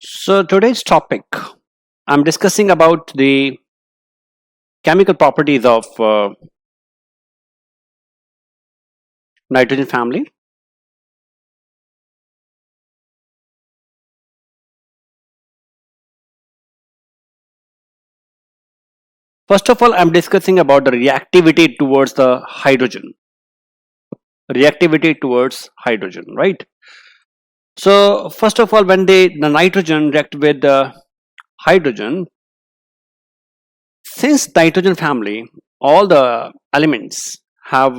So today's topic, I'm discussing about the chemical properties of nitrogen family. First of all, I'm discussing about the reactivity towards the hydrogen. Reactivity towards hydrogen, right? So first of all, when the nitrogen react with the hydrogen, since nitrogen family, all the elements have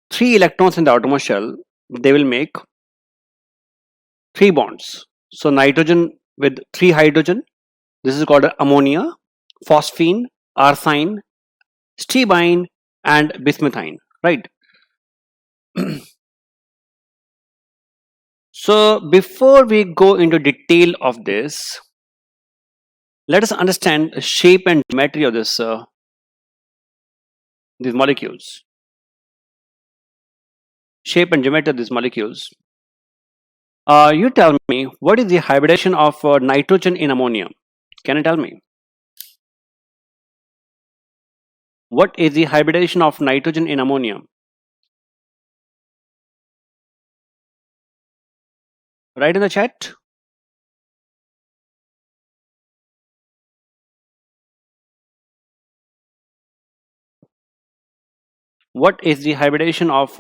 three electrons in the outermost shell, they will make three bonds. So nitrogen with three hydrogen, this is called ammonia, phosphine, arsine, stibine, and bismuthine, right? So before we go into detail of this, let us understand the shape and geometry of these molecules. Shape and geometry of these molecules. You tell me, what is the hybridization of nitrogen in ammonia? Can you tell me? What is the hybridization of nitrogen in ammonia? Write in the chat. What is the hybridization of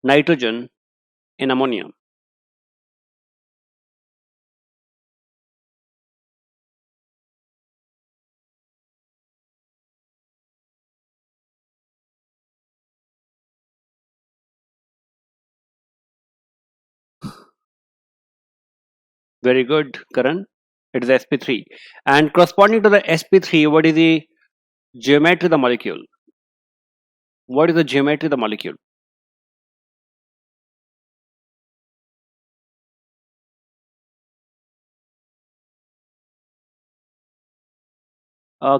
nitrogen in ammonia? Very good, Karan. It is sp3. And corresponding to the sp3, what is the geometry of the molecule? What is the geometry of the molecule?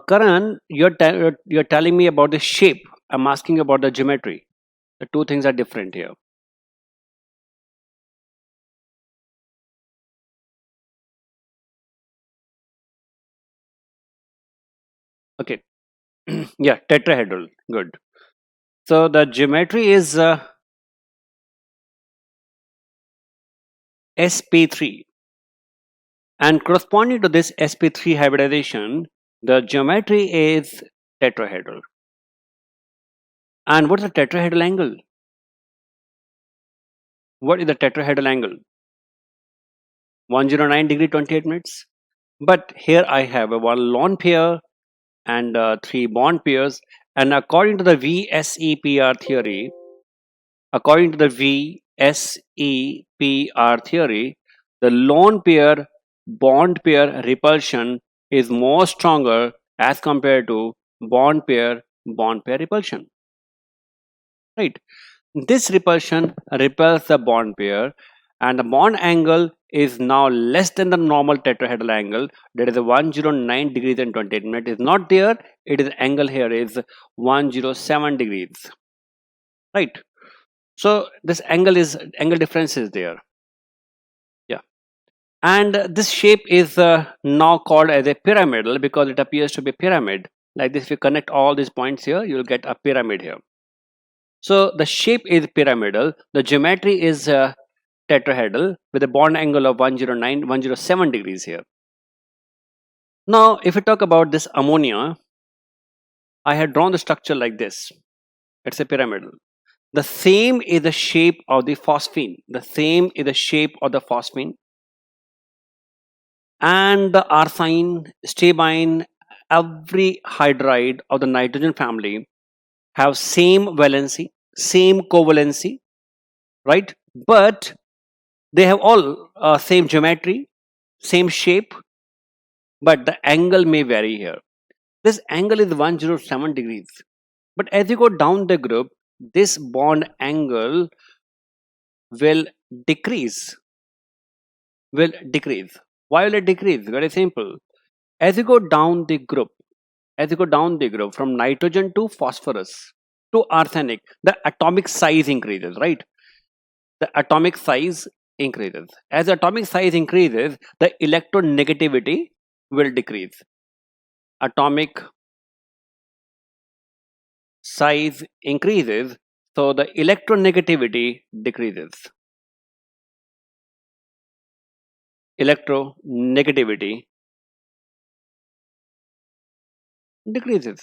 Karan, you're telling me about the shape. I'm asking about the geometry. The two things are different here. Okay. Yeah, tetrahedral. Good. So the geometry is sp3. And corresponding to this sp3 hybridization, the geometry is tetrahedral. And what's the tetrahedral angle? What is the tetrahedral angle? 109 degree 28 minutes. But here I have a one lone pair and three bond pairs. And according to the VSEPR theory, according to the VSEPR theory, the lone pair bond pair repulsion is more stronger as compared to bond pair repulsion. Right? This repulsion repels the bond pair, and the bond angle is now less than the normal tetrahedral angle, that is 109 degrees and 28 minutes is not there. It is angle here is 107 degrees, right? So this angle difference is there. Yeah. And this shape is now called as a pyramidal because it appears to be pyramid like this. If you connect all these points here, you will get a pyramid here. So the shape is pyramidal, the geometry is tetrahedral with a bond angle of 107 degrees here. Now, if we talk about this ammonia, I had drawn the structure like this. It's a pyramidal. The same is the shape of the phosphine. The same is the shape of the phosphine. And the arsine, stibine, every hydride of the nitrogen family have same valency, same covalency, right? But they have all same geometry, same shape, but the angle may vary here. This angle is 107 degrees. But as you go down the group, this bond angle will decrease. Will decrease. Why will it decrease? Very simple. As you go down the group, from nitrogen to phosphorus to arsenic, the atomic size increases, right? The atomic size increases. As the atomic size increases, the electronegativity will decrease. Atomic size increases, so the electronegativity decreases. Electronegativity decreases.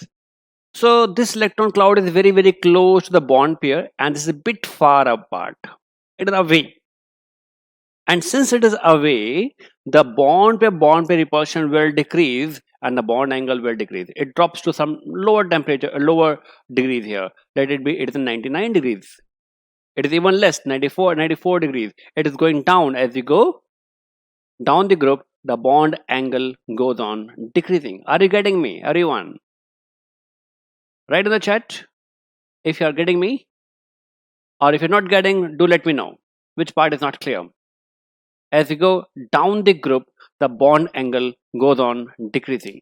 So this electron cloud is very, very close to the bond pair and this is a bit far apart. It is away. And since it is away, the bond pair repulsion will decrease and the bond angle will decrease. It drops to some lower temperature, lower degrees here. Let it be, it is 99 degrees. It is even less, 94 degrees. It is going down as you go down the group, the bond angle goes on decreasing. Are you getting me, everyone? Write in the chat if you are getting me, or if you're not getting, do let me know which part is not clear. As you go down the group, the bond angle goes on decreasing.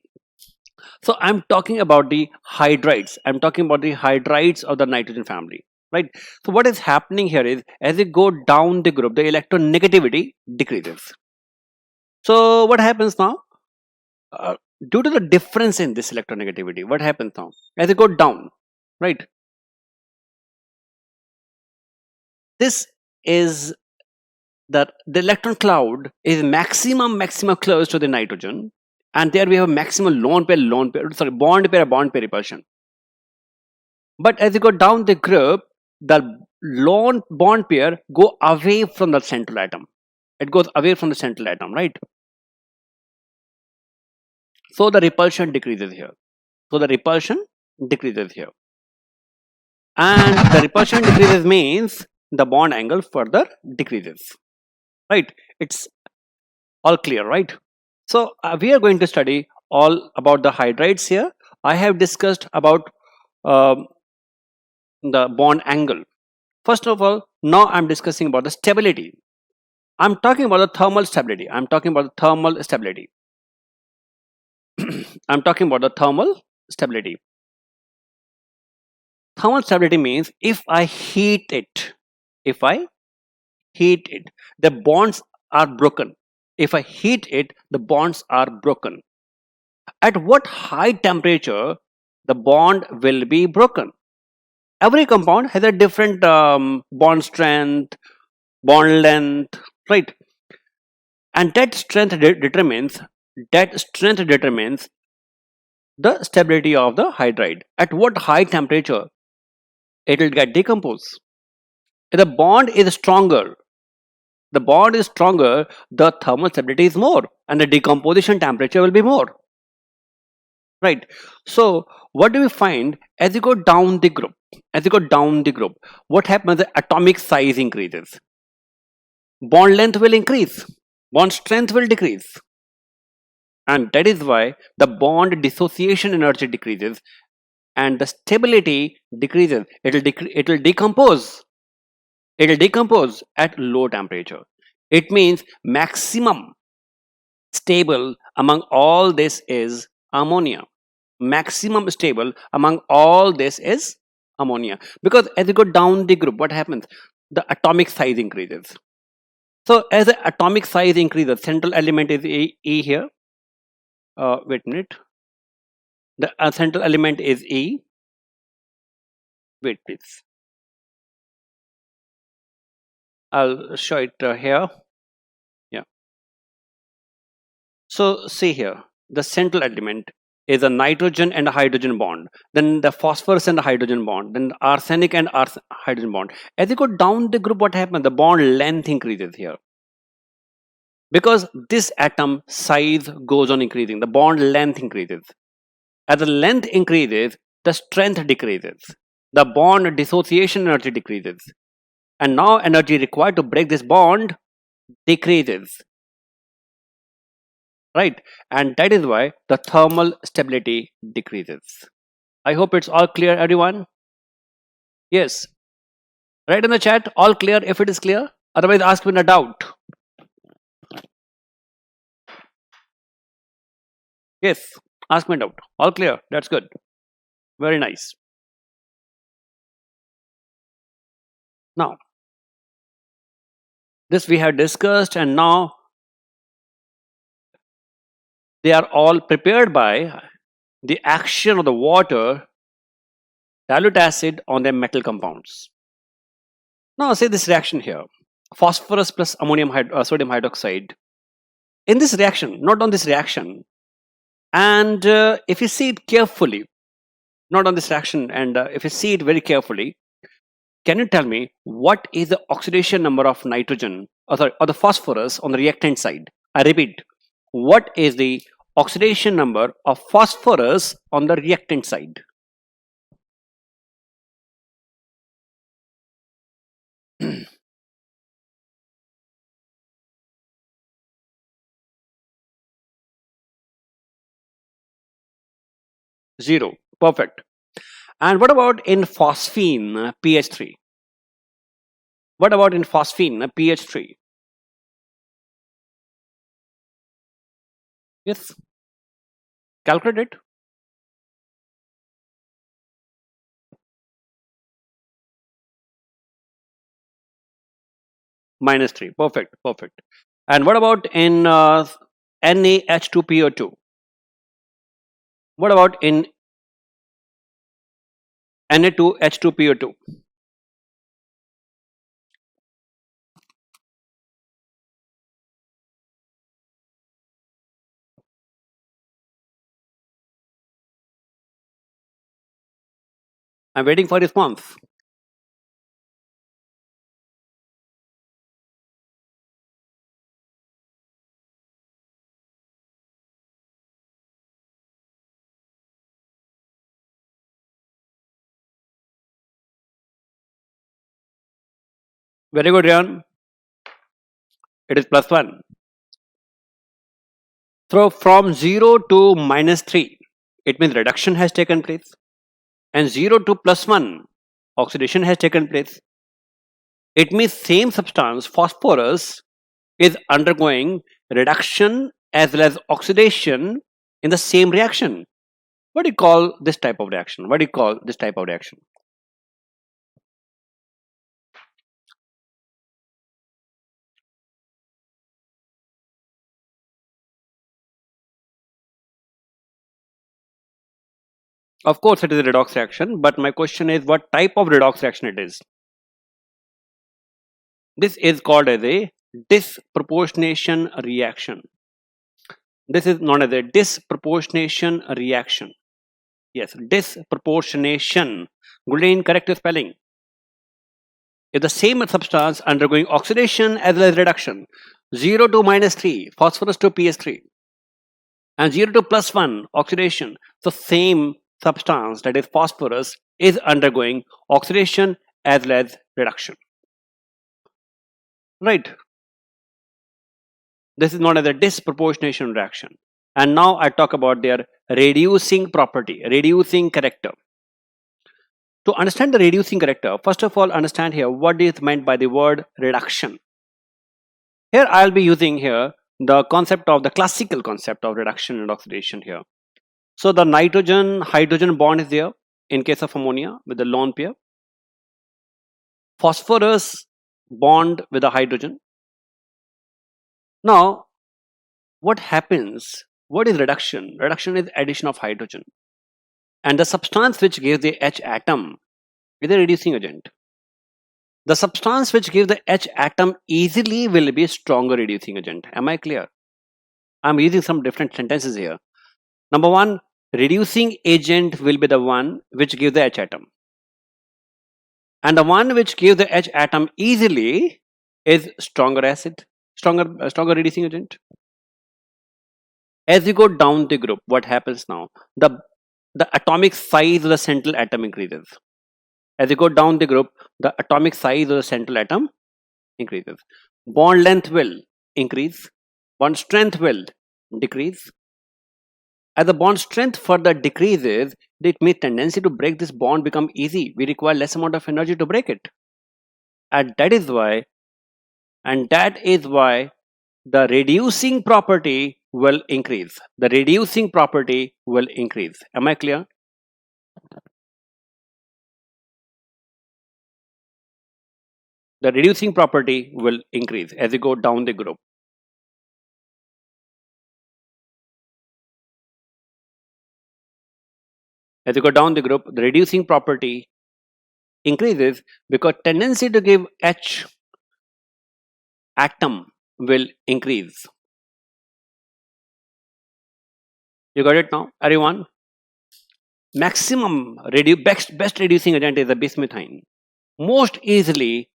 So I'm talking about the hydrides. I'm talking about the hydrides of the nitrogen family, right? So what is happening here is as you go down the group, the electronegativity decreases. So what happens now? Due to the difference in this electronegativity, what happens now? As you go down, right? This is that the electron cloud is maximum close to the nitrogen, and there we have maximum bond pair repulsion. But as you go down the group, the lone bond pair go away from the central atom. It goes away from the central atom, right? So the repulsion decreases here. And the repulsion decreases means the bond angle further decreases, right? It's all clear, right? So we are going to study all about the hydrides here. I have discussed about the bond angle. First of all, now I'm discussing about the stability. I'm talking about the thermal stability. I'm talking about the thermal stability. Thermal stability means if I heat it, the bonds are broken. If I heat it, the bonds are broken. At what high temperature the bond will be broken? Every compound has a different bond strength, bond length, right? And that strength determines the stability of the hydride. At what high temperature it will get decomposed? If the bond is stronger, the thermal stability is more and the decomposition temperature will be more, right? So what do we find as you go down the group? What happens? The atomic size increases, bond length will increase, bond strength will decrease, and that is why the bond dissociation energy decreases and the stability decreases. It will decompose at low temperature. It means maximum stable among all this is ammonia. Maximum stable among all this is ammonia, because as you go down the group, what happens? The atomic size increases. So as the atomic size increases, central element is E here. Wait a minute. The central element is E. Wait, please. I'll show it here. Yeah. So see here, the central element is a nitrogen and a hydrogen bond, then the phosphorus and the hydrogen bond, then the arsenic and hydrogen bond. As you go down the group, what happens? The bond length increases here, because this atom size goes on increasing, the bond length increases. As the length increases, the strength decreases, the bond dissociation energy decreases, and now energy required to break this bond decreases, right? And that is why the thermal stability decreases. I hope it's all clear, everyone. Yes, write in the chat all clear if it is clear, otherwise ask me a doubt. Yes, ask me a doubt. All clear, that's good, very nice. Now This we have discussed, and now they are all prepared by the action of the water dilute acid on their metal compounds. Now, say this reaction here, phosphorus plus sodium hydroxide. In this reaction, not on this reaction, and if you see it carefully, not on this reaction, and if you see it very carefully, can you tell me what is the oxidation number of nitrogen, or the phosphorus on the reactant side? I repeat, what is the oxidation number of phosphorus on the reactant side? Zero. Perfect. And what about in phosphine, pH 3? What about in phosphine, pH 3? Yes. Calculate it. Minus 3. Perfect. Perfect. And what about in NaH2PO2? What about in Na2H2PO2? I'm waiting for response. Very good, Ryan. It is plus 1. So from 0 to minus 3, it means reduction has taken place. And 0 to plus 1, oxidation has taken place. It means same substance, phosphorus, is undergoing reduction as well as oxidation in the same reaction. What do you call this type of reaction? What do you call this type of reaction? Of course, it is a redox reaction, but my question is what type of redox reaction it is? This is called as a disproportionation reaction. This is known as a disproportionation reaction. Yes, disproportionation. Gulden, correct spelling. If the same substance undergoing oxidation as well as reduction, 0 to minus 3, phosphorus to PS3, and 0 to plus 1, oxidation, the same substance, that is phosphorus, is undergoing oxidation as well as reduction. Right? This is known as a disproportionation reaction. And now I talk about their reducing property, reducing character. To understand the reducing character, first of all, understand here what is meant by the word reduction. Here I'll be using here the concept of the classical concept of reduction and oxidation here. So the nitrogen hydrogen bond is there in case of ammonia with the lone pair. Phosphorus bond with the hydrogen. Now, what happens? What is reduction? Reduction is addition of hydrogen. And the substance which gives the H atom is a reducing agent. The substance which gives the H atom easily will be a stronger reducing agent. Am I clear? I'm using some different sentences here. Number one, reducing agent will be the one which gives the H atom. And the one which gives the H atom easily is stronger acid, stronger reducing agent. As you go down the group, what happens now? The atomic size of the central atom increases. As you go down the group, the atomic size of the central atom increases. Bond length will increase. Bond strength will decrease. As the bond strength further decreases, it means tendency to break this bond become easy. We require less amount of energy to break it. And that is why the reducing property will increase. The reducing property will increase. Am I clear? the reducing property will increase as you go down the group. As you go down the group, the reducing property increases because tendency to give H atom will increase. You got it now, everyone? Maximum best reducing agent is the bismuthine. Most easily,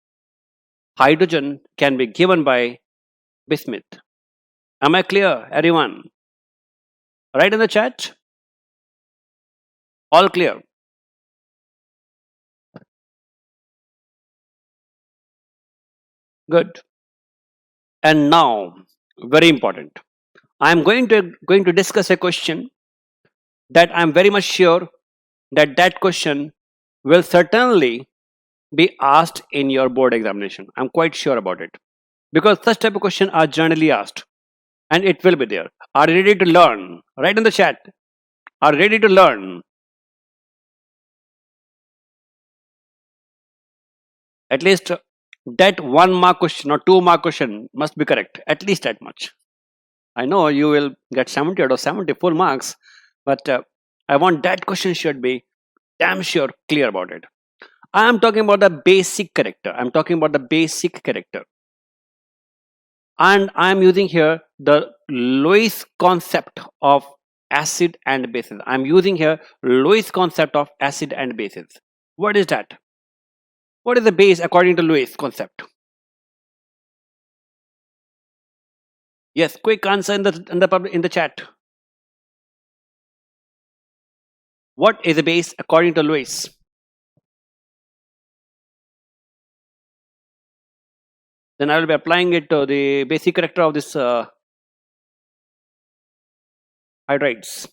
hydrogen can be given by bismuth. Am I clear, everyone? Write in the chat. All clear. Good. And now, very important. I am going to discuss a question that I am very much sure that question will certainly be asked in your board examination. I'm quite sure about it because such type of question are generally asked, and it will be there. Are you ready to learn? Write in the chat. Are you ready to learn? At least that 1 mark question or 2 mark question must be correct. At least that much. I know you will get 70 out of 70 full marks, but I want that question should be damn sure clear about it. I am talking about the basic character. I'm talking about the basic character. And I am using here the Lewis concept of acid and bases. I'm using here Lewis concept of acid and bases. What is that? What is the base according to Lewis concept? Yes, quick answer in the chat. What is the base according to Lewis? Then I will be applying it to the basic character of this hydrides.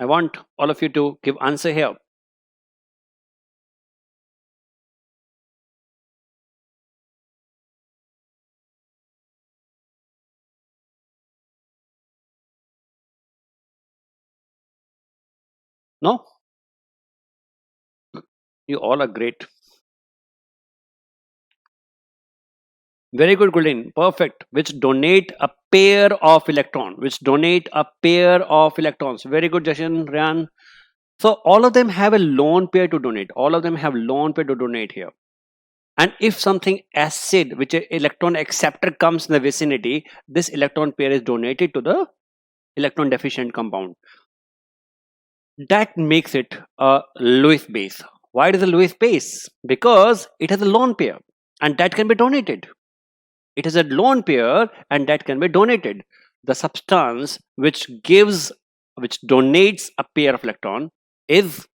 I want all of you to give answer here. No? You all are great. Very good, Gulin. Perfect. Which donate a pair of electron. Which donate a pair of electrons. Very good, Jashan, Ryan. So all of them have a lone pair to donate. All of them have lone pair to donate here. And if something acid, which a electron acceptor comes in the vicinity, this electron pair is donated to the electron deficient compound. That makes it a Lewis base. Why it is a Lewis base? Because it has a lone pair and that can be donated. It is a lone pair and that can be donated. The substance which donates a pair of electron is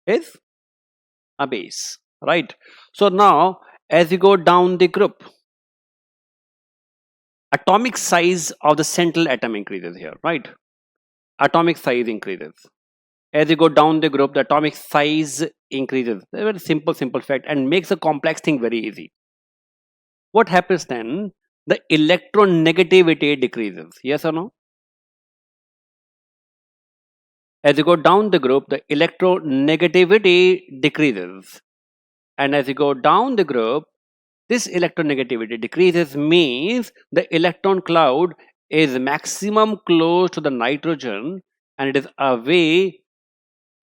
a base, right? So now as you go down the group, atomic size of the central atom increases here, right? Atomic size increases. As you go down the group, the atomic size increases. A very simple fact and makes a complex thing very easy. What happens then? The electronegativity decreases. Yes or no? As you go down the group, the electronegativity decreases. And as you go down the group, this electronegativity decreases means the electron cloud is maximum close to the nitrogen and it is away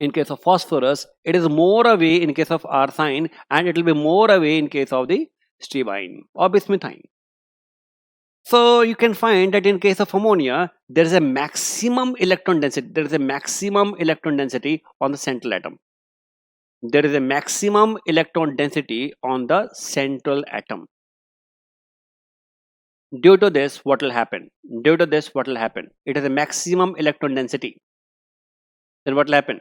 in case of phosphorus. It is more away in case of arsine and it will be more away in case of the stibine or bismuthine. So you can find that in case of ammonia, there is a maximum electron density. There is a maximum electron density on the central atom. There is a maximum electron density on the central atom. Due to this, what will happen? It is a maximum electron density. Then what will happen?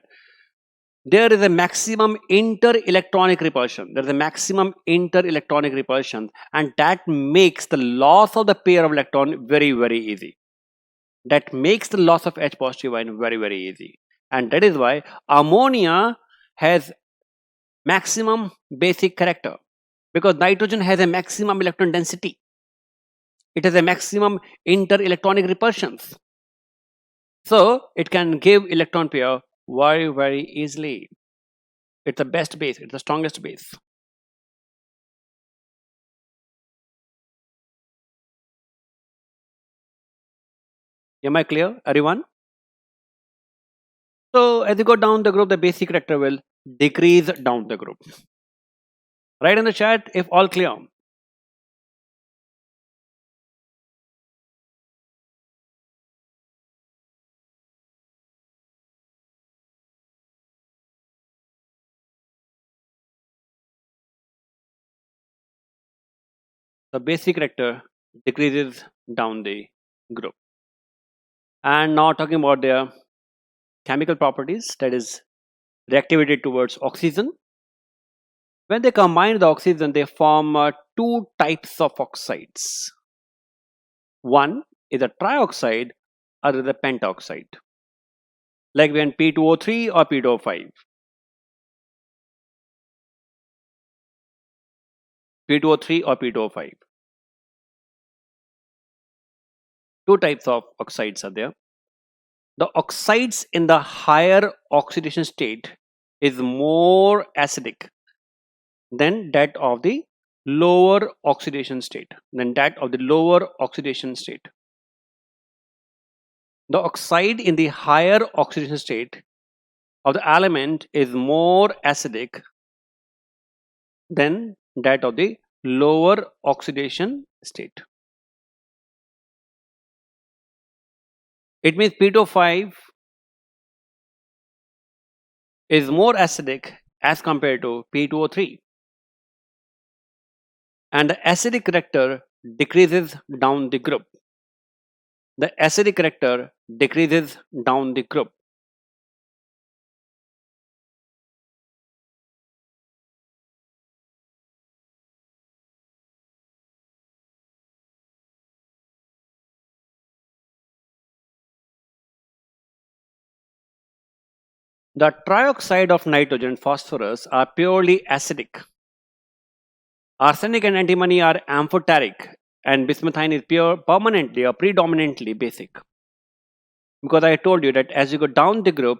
There is a maximum inter-electronic repulsion. There is a maximum inter-electronic repulsion, and that makes the loss of the pair of electron very, very easy. That makes the loss of H positive ion very, very easy. And that is why ammonia has maximum basic character, because nitrogen has a maximum electron density. It has a maximum inter-electronic repulsions. So it can give electron pair very, very easily. It's the best base, it's the strongest base. Am I clear, everyone? So as you go down the group, the basic character will decrease down the group. Write in the chat if all clear. The basic character decreases down the group. And now talking about their chemical properties, that is reactivity towards oxygen. When they combine the oxygen, they form two types of oxides. One is a trioxide, other the pentoxide, like when P2O3 or P2O5. P2O3 or P2O5. Two types of oxides are there. The oxides in the higher oxidation state is more acidic than that of the lower oxidation state. The oxide in the higher oxidation state of the element is more acidic than that of the lower oxidation state. It means P2O5 is more acidic as compared to P2O3, and the acidic character decreases down the group. The acidic character decreases down the group. The trioxide of nitrogen and phosphorus are purely acidic. Arsenic and antimony are amphoteric, and bismuthine is permanently or predominantly basic. Because I told you that as you go down the group,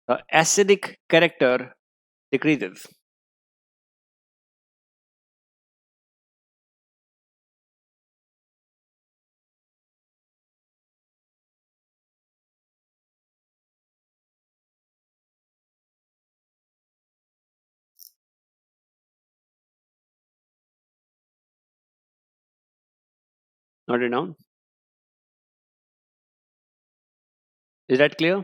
the acidic character decreases. Note it down. Is that clear?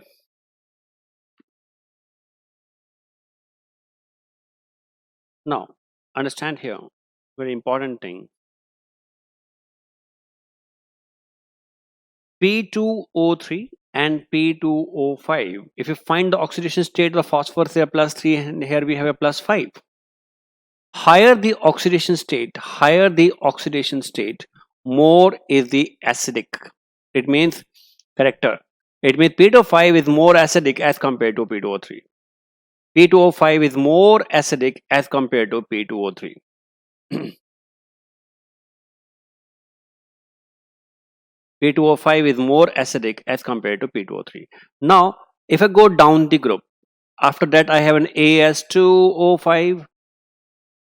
Now, understand here, very important thing. P2O3 and P2O5. If you find the oxidation state of the phosphorus, here +3, and here we have a +5. Higher the oxidation state, more is the acidic. It means character. It means P2O5 is more acidic as compared to P2O3. P2O5 is more acidic as compared to P2O3. P2O5 is more acidic as compared to P2O3. Now, if I go down the group, after that I have an AS2O5,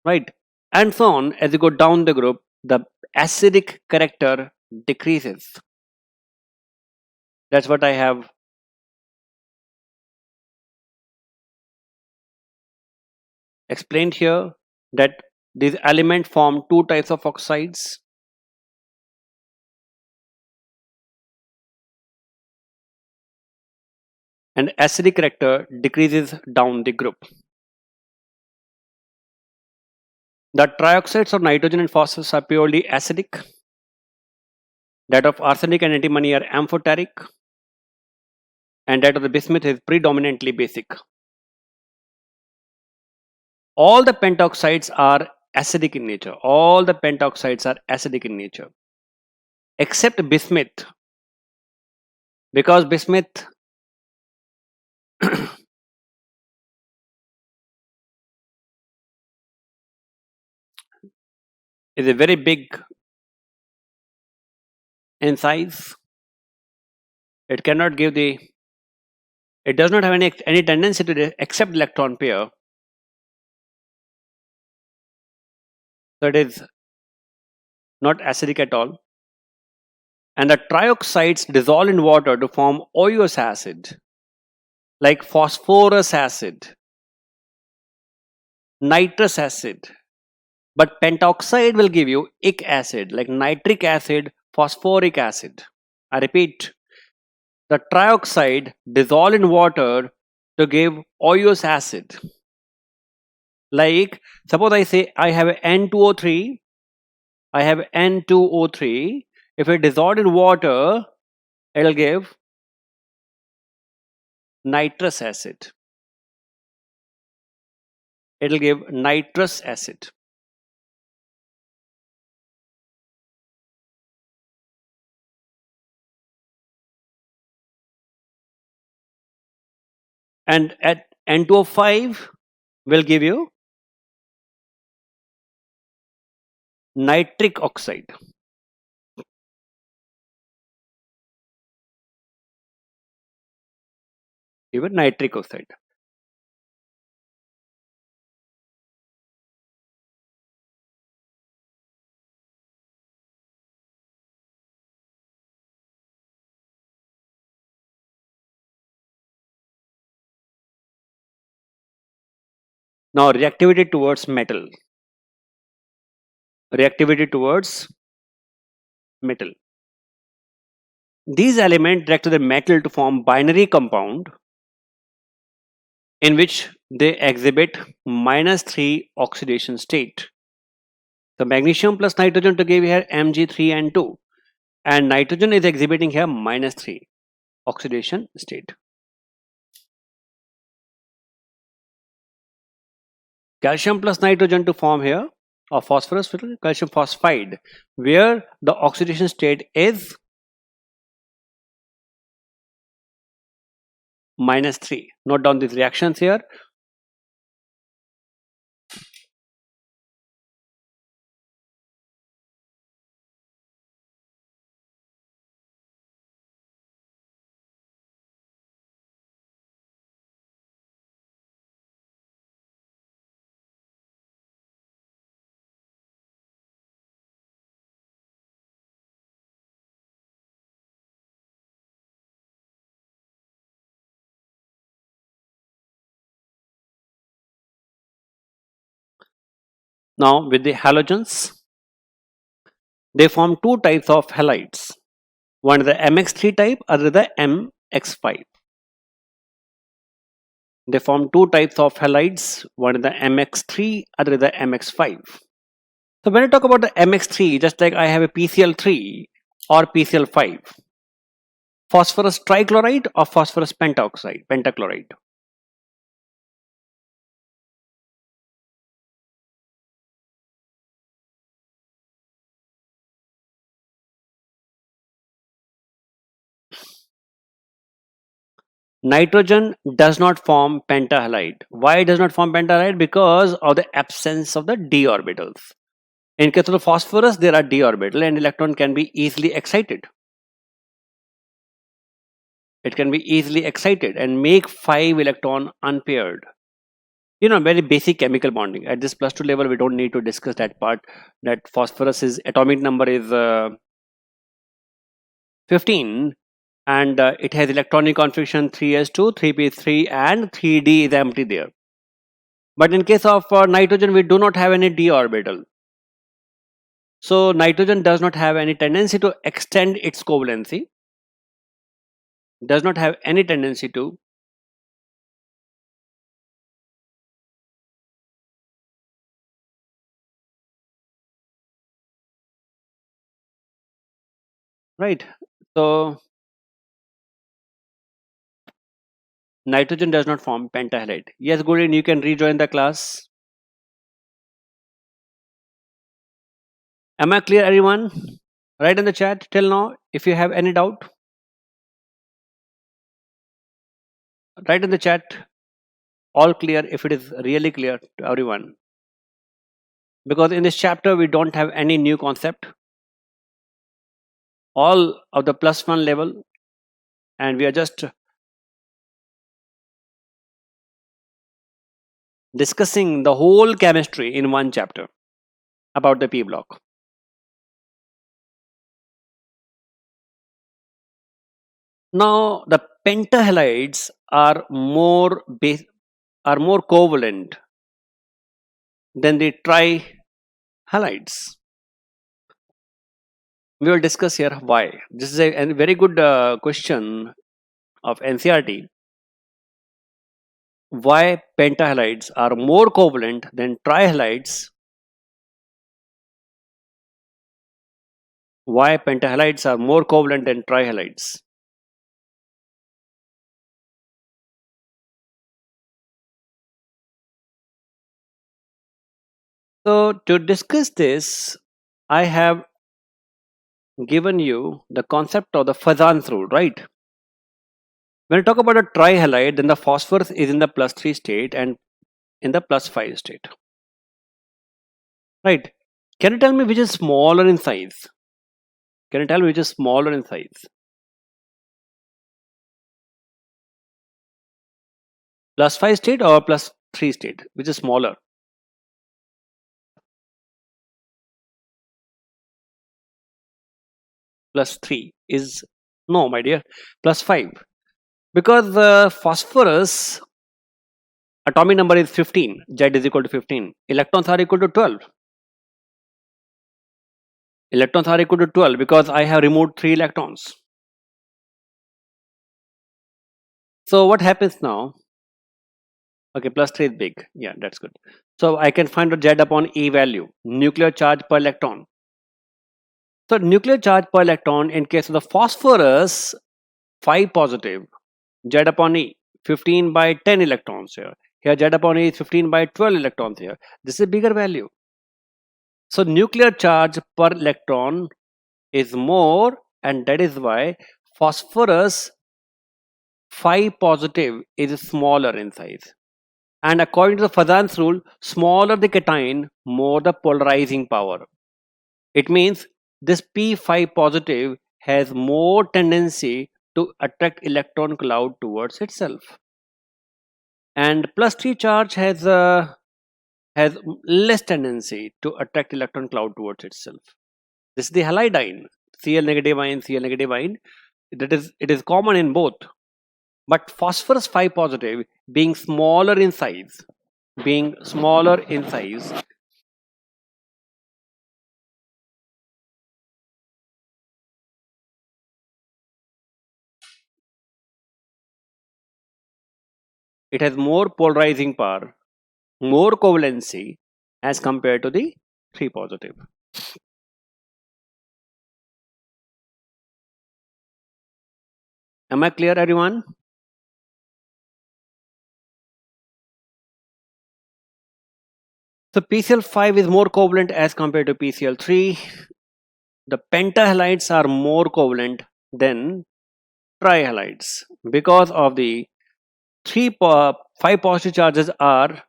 right? And so on. As you go down the group, the acidic character decreases. That's what I have explained here, that these elements form two types of oxides. And acidic character decreases down the group. The trioxides of nitrogen and phosphorus are purely acidic. That of arsenic and antimony are amphoteric. And that of the bismuth is predominantly basic. All the pentoxides are acidic in nature. Except bismuth. Because bismuth is a very big in size. It cannot give the It does not have any tendency to accept electron pair. So it is not acidic at all. And the trioxides dissolve in water to form OUS acid, like phosphorus acid, nitrous acid. But pentoxide will give you ic acid, like nitric acid, phosphoric acid. I repeat, the trioxide dissolve in water to give OUS acid. Like, suppose I say I have N2O3, I have N2O3. If it dissolved in water, it will give nitrous acid. It will give nitrous acid. And at N2O5 will give you nitric oxide. Even nitric oxide. Now reactivity towards metal. Reactivity towards metal. These elements react to the metal to form binary compound in which they exhibit -3 oxidation state. So magnesium plus nitrogen to give here Mg3N2, and nitrogen is exhibiting here -3 oxidation state. Calcium plus nitrogen to form here, or phosphorus calcium phosphide, where the oxidation state is -3. Note down these reactions here. Now with the halogens, they form two types of halides. One is the MX3 type, other the MX5. They form two types of halides. One is the MX3, other is the MX5. So when I talk about the MX3, just like I have a PCl3 or PCl5, phosphorus trichloride or phosphorus pentachloride. Nitrogen does not form pentahalide. Why it does not form pentahalide? Because of the absence of the d orbitals. In case of the phosphorus, there are d orbital and electron can be easily excited. It can be easily excited and make 5 electron unpaired. Very basic chemical bonding. At this +2 level, we don't need to discuss that part. That phosphorus atomic number is 15, and it has electronic configuration 3s2, 3p3, and 3d is empty there. But in case of nitrogen, we do not have any d orbital. So nitrogen does not have any tendency to extend its covalency. Does not have any tendency to right. So nitrogen does not form pentahalide. Yes, Gureen, you can rejoin the class. Am I clear, everyone? Write in the chat till now if you have any doubt. Write in the chat all clear if it is really clear to everyone. Because in this chapter we don't have any new concept. All of the +1 level, and we are just discussing the whole chemistry in one chapter about the p block. Now the pentahalides are more covalent than the trihalides. We will discuss here why. This is a very good question of NCRT. Why pentahalides are more covalent than trihalides? Why pentahalides are more covalent than trihalides? So to discuss this, I have given you the concept of the Fazan's rule, right? When I talk about a trihalide, then the phosphorus is in the +3 state and in the +5 state, right? Can you tell me which is smaller in size? Can you tell me which is smaller in size? +5 state or +3 state? Which is smaller? +3 is no, my dear, +5. Because phosphorus atomic number is 15, Z is equal to 15. Electrons are equal to 12. Electrons are equal to 12 because I have removed 3 electrons. So what happens now? Okay, +3 is big. Yeah, that's good. So I can find the Z upon E value, nuclear charge per electron. So nuclear charge per electron in case of the phosphorus, 5 positive, Z upon E, 15 by 10 electrons here. Here Z upon E is 15 by 12 electrons here. This is a bigger value. So nuclear charge per electron is more, and that is why phosphorus 5 positive is smaller in size. And according to the Fazan's rule, smaller the cation, more the polarizing power. It means this P5 positive has more tendency to attract electron cloud towards itself. And +3 charge has less tendency to attract electron cloud towards itself. This is the halidine, Cl negative ion, Cl negative ion. It is common in both. But phosphorus 5 positive being smaller in size, it has more polarizing power, more covalency as compared to the 3 positive. Am I clear, everyone? So PCl5 is more covalent as compared to PCl3. The pentahalides are more covalent than trihalides because of the 5 positive charges are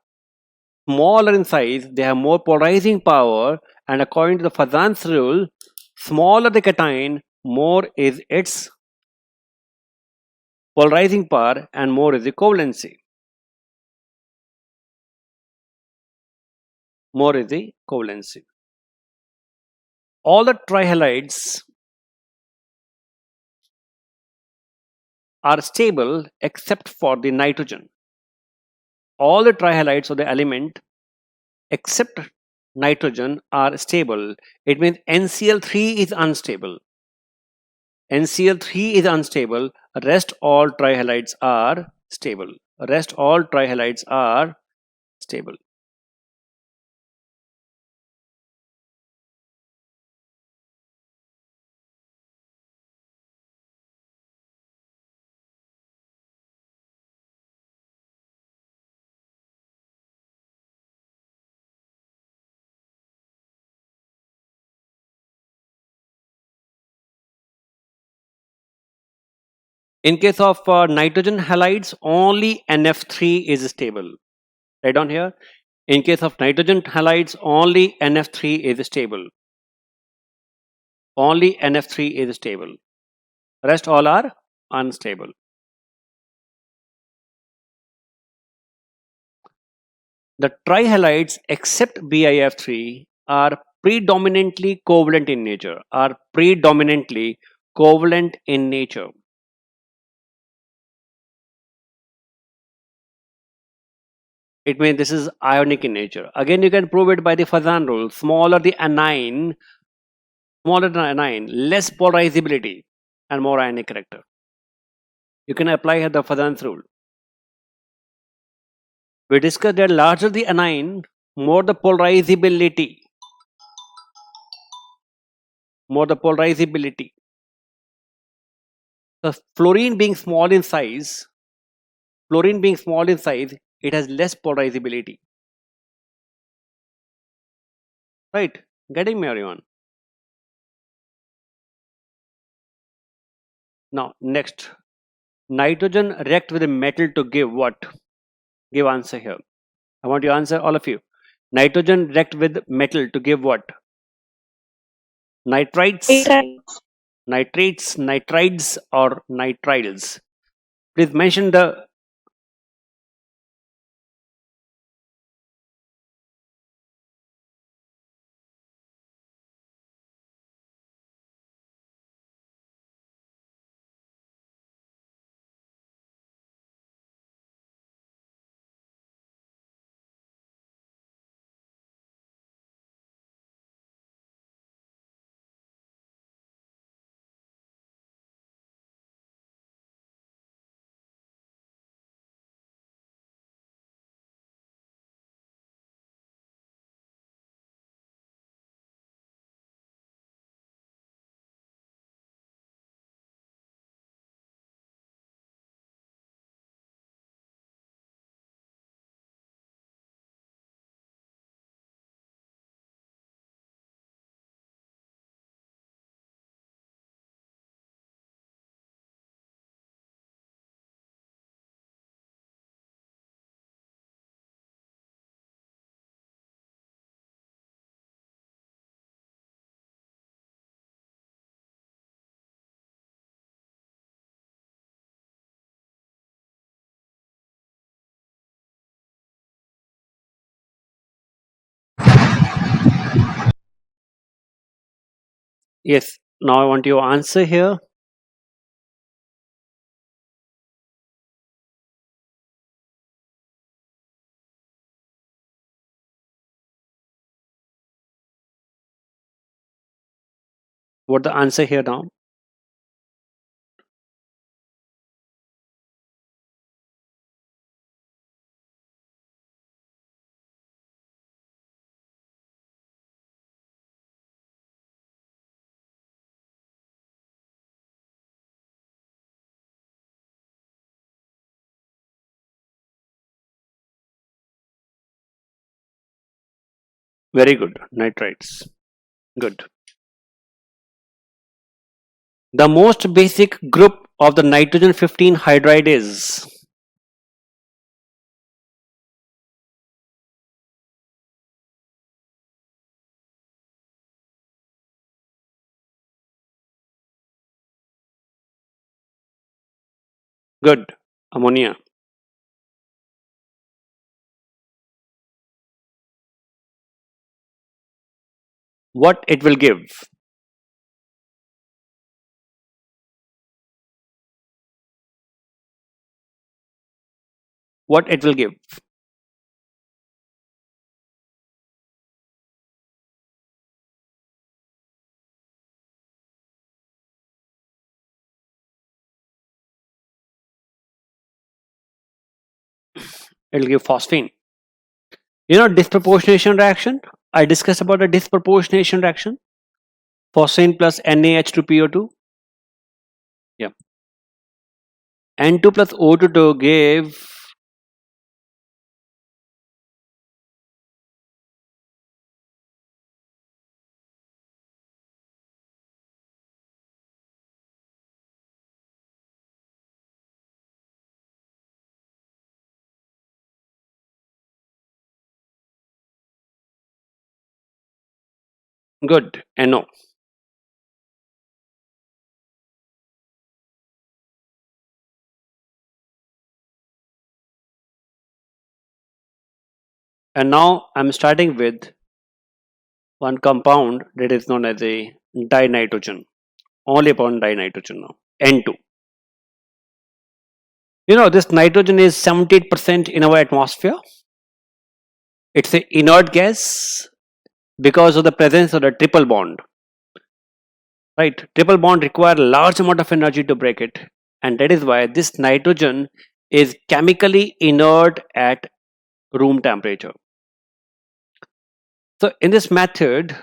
smaller in size, they have more polarizing power, and according to the Fazan's rule, smaller the cation, more is its polarizing power and more is the covalency. More is the covalency. All the trihalides are stable except for the nitrogen. All the trihalides of the element except nitrogen are stable. It means NCl3 is unstable. NCl3 is unstable. Rest all trihalides are stable. Rest all trihalides are stable. In case of nitrogen halides, only NF3 is stable. Right down here. In case of nitrogen halides, only NF3 is stable. Only NF3 is stable. Rest all are unstable. The trihalides except BIF3 are predominantly covalent in nature. Are predominantly covalent in nature. It means this is ionic in nature. Again, you can prove it by the Fazan rule. Smaller the anion, less polarizability and more ionic character. You can apply here the Fazan's rule. We discussed that larger the anion, more the polarizability. More the polarizability. The fluorine being small in size, it has less polarizability. Right? Getting me, everyone? Now, next. Nitrogen react with a metal to give what? Give answer here. I want you to answer, all of you. Nitrogen react with metal to give what? Nitrites, nitrates, nitrides, or nitriles. Please mention the. Yes. Now I want your answer here. What the answer here now? Very good. Nitrites. Good. The most basic group of the nitrogen 15 hydride is. Good. Ammonia. What it will give? What it will give? It will give phosphine. You know disproportionation reaction? I discussed about the disproportionation reaction. Phosphine plus NaH2PO2. Yeah. N2 plus O2 gave. Good. NO. And now I'm starting with one compound that is known as a dinitrogen. Only upon dinitrogen now. N2. You know, this nitrogen is 78% in our atmosphere. It's an inert gas because of the presence of the triple bond. Right? Triple bond require a large amount of energy to break it. And that is why this nitrogen is chemically inert at room temperature. So in this method,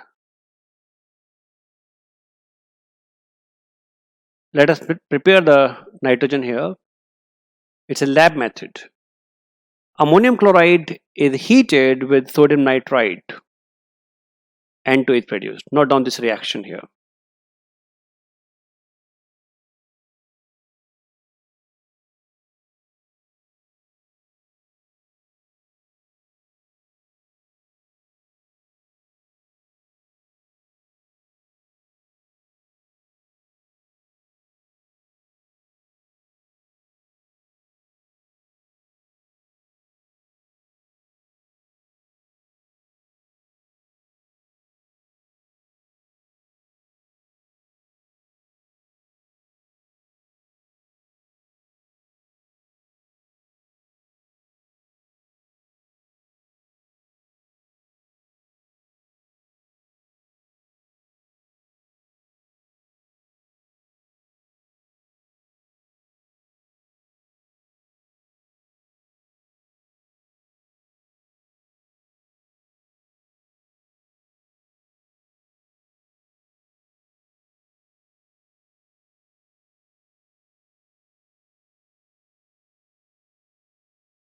let us prepare the nitrogen here. It's a lab method. Ammonium chloride is heated with sodium nitrite. N2 is produced. Note down this reaction here.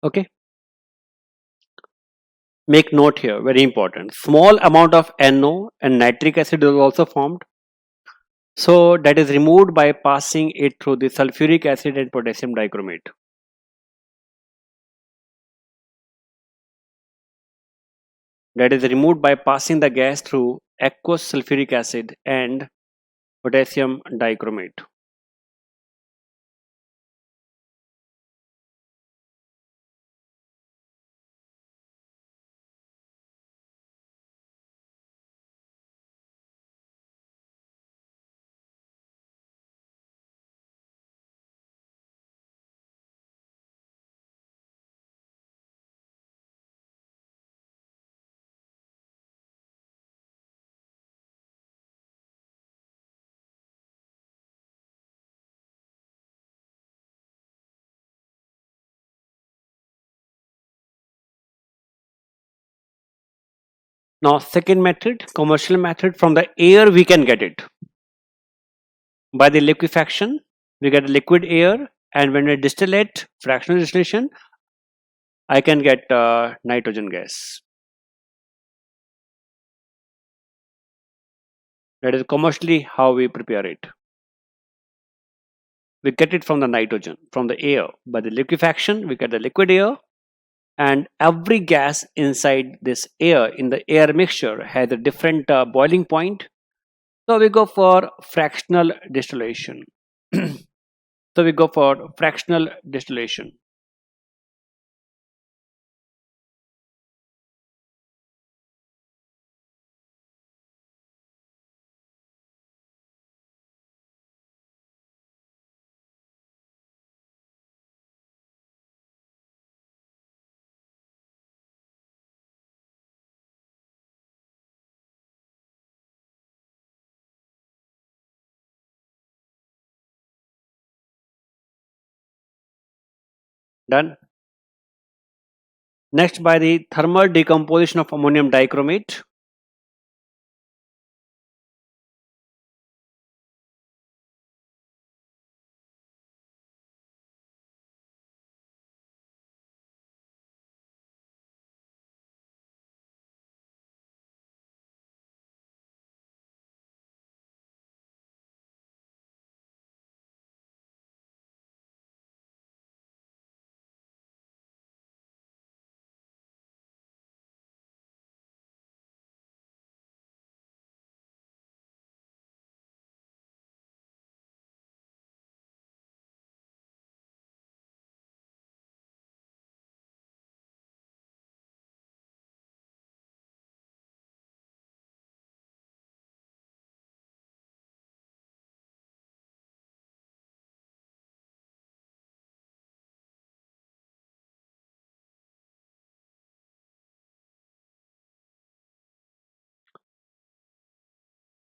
Okay. Make note here, very important. Small amount of NO and nitric acid is also formed. So that is removed by passing it through the sulfuric acid and potassium dichromate. That is removed by passing the gas through aqueous sulfuric acid and potassium dichromate. Now, second method, commercial method, from the air we can get it. By the liquefaction, we get liquid air, and when we distillate, fractional distillation, I can get nitrogen gas. That is commercially how we prepare it. We get it from the nitrogen, from the air. By the liquefaction, we get the liquid air, and every gas inside this air, in the air mixture, has a different boiling point. So we go for fractional distillation. So we go for fractional distillation. Done. Next, by the thermal decomposition of ammonium dichromate,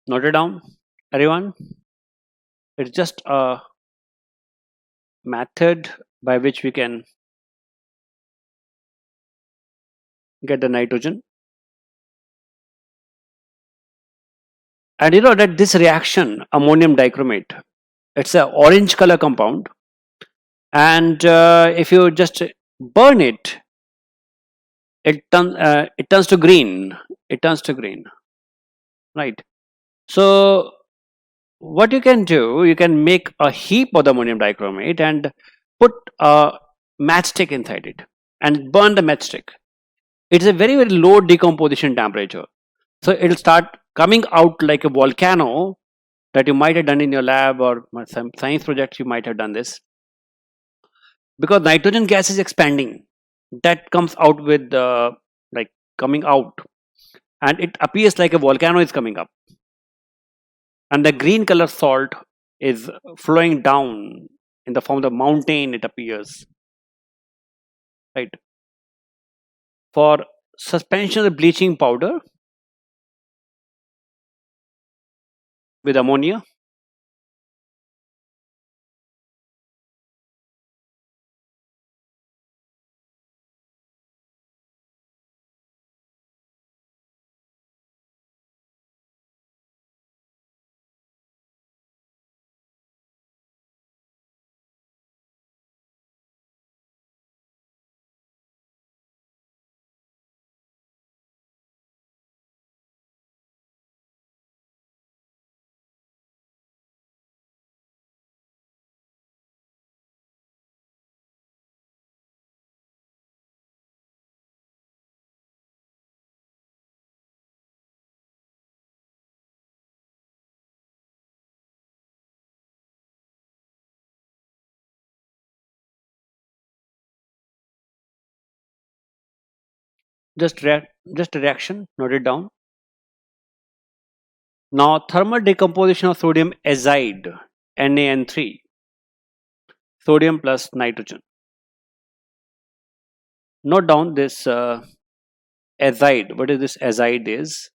Note it down, everyone. It's just a method by which we can get the nitrogen. And you know that this reaction, ammonium dichromate, it's a orange color compound. And if you just burn it, it turns to green. It turns to green, right? So what you can do, you can make a heap of the ammonium dichromate and put a matchstick inside it and burn the matchstick. It's a very low decomposition temperature, so it'll start coming out like a volcano that you might have done in your lab or some science projects. You might have done this because nitrogen gas is expanding. That comes out with like coming out, and it appears like a volcano is coming up, and the green color salt is flowing down in the form of mountain. It appears, right? For suspension of bleaching powder with ammonia, just just a reaction. Note it down. Now thermal decomposition of sodium azide, NaN3, sodium plus nitrogen. Note down this azide. What is this azide is?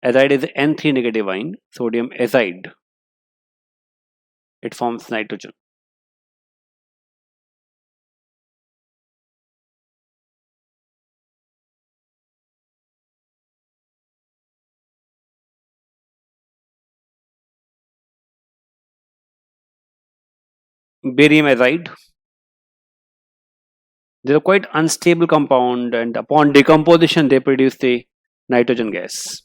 Azide is N3 negative ion, sodium azide. It forms nitrogen. Barium azide. They're quite unstable compound, and upon decomposition, they produce the nitrogen gas.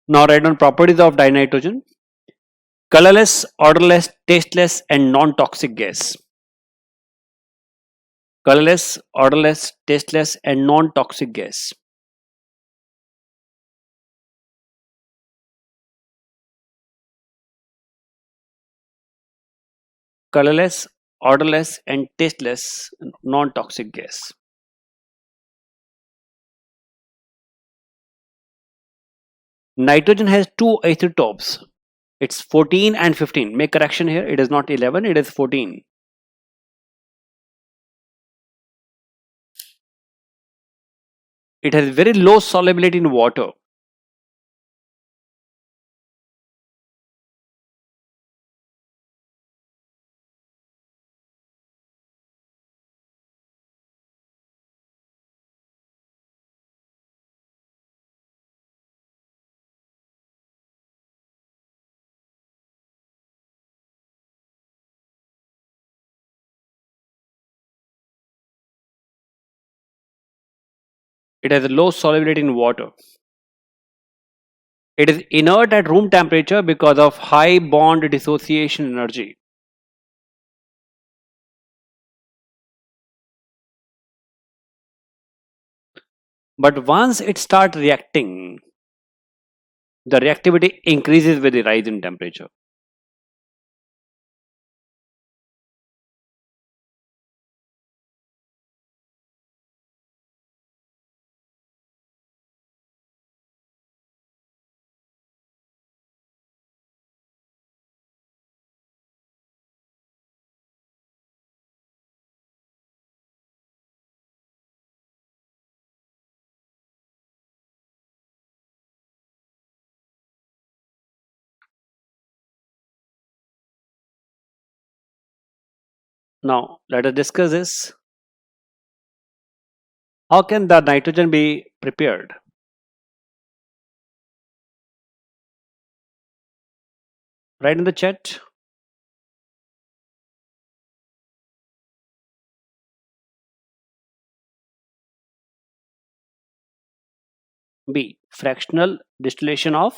Now write down properties of dinitrogen: colorless, odorless, tasteless, and non-toxic gas. Colorless, odorless, tasteless, and non-toxic gas. Colorless, odorless, and tasteless, non-toxic gas. Nitrogen has two isotopes. It's 14 and 15. Make correction here. It is not 11, it is 14. It has very low solubility in water. It has a low solubility in water. It is inert at room temperature because of high bond dissociation energy. But once it starts reacting, The reactivity increases with the rise in temperature. Now, let us discuss this. How can the nitrogen be prepared? Write in the chat. B. Fractional distillation of.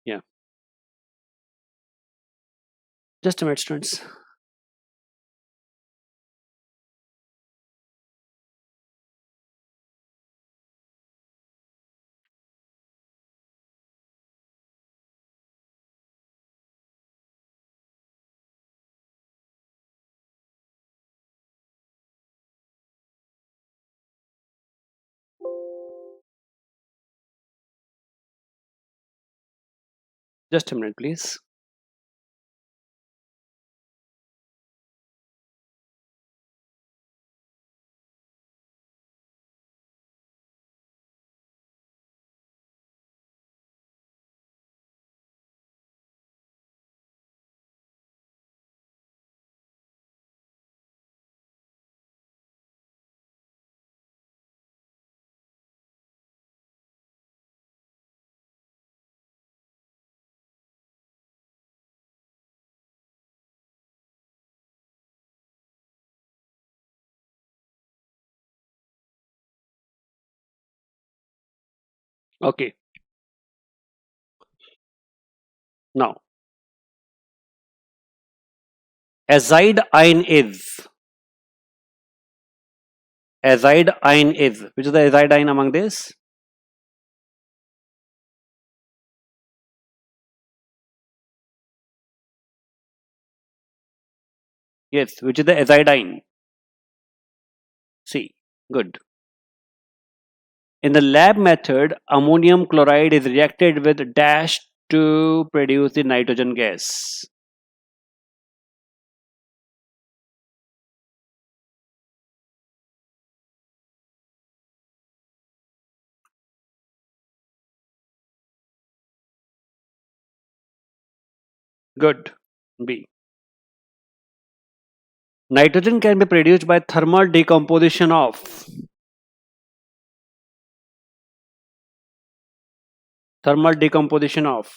Yeah. Just a minute, students. Just a minute, please. Okay. Now, azide ion is which is the azide ion among this? Yes, which is the azide ion? C. Good. In the lab method, ammonium chloride is reacted with dash to produce the nitrogen gas. Good. B. Nitrogen can be produced by thermal decomposition of. Thermal decomposition of.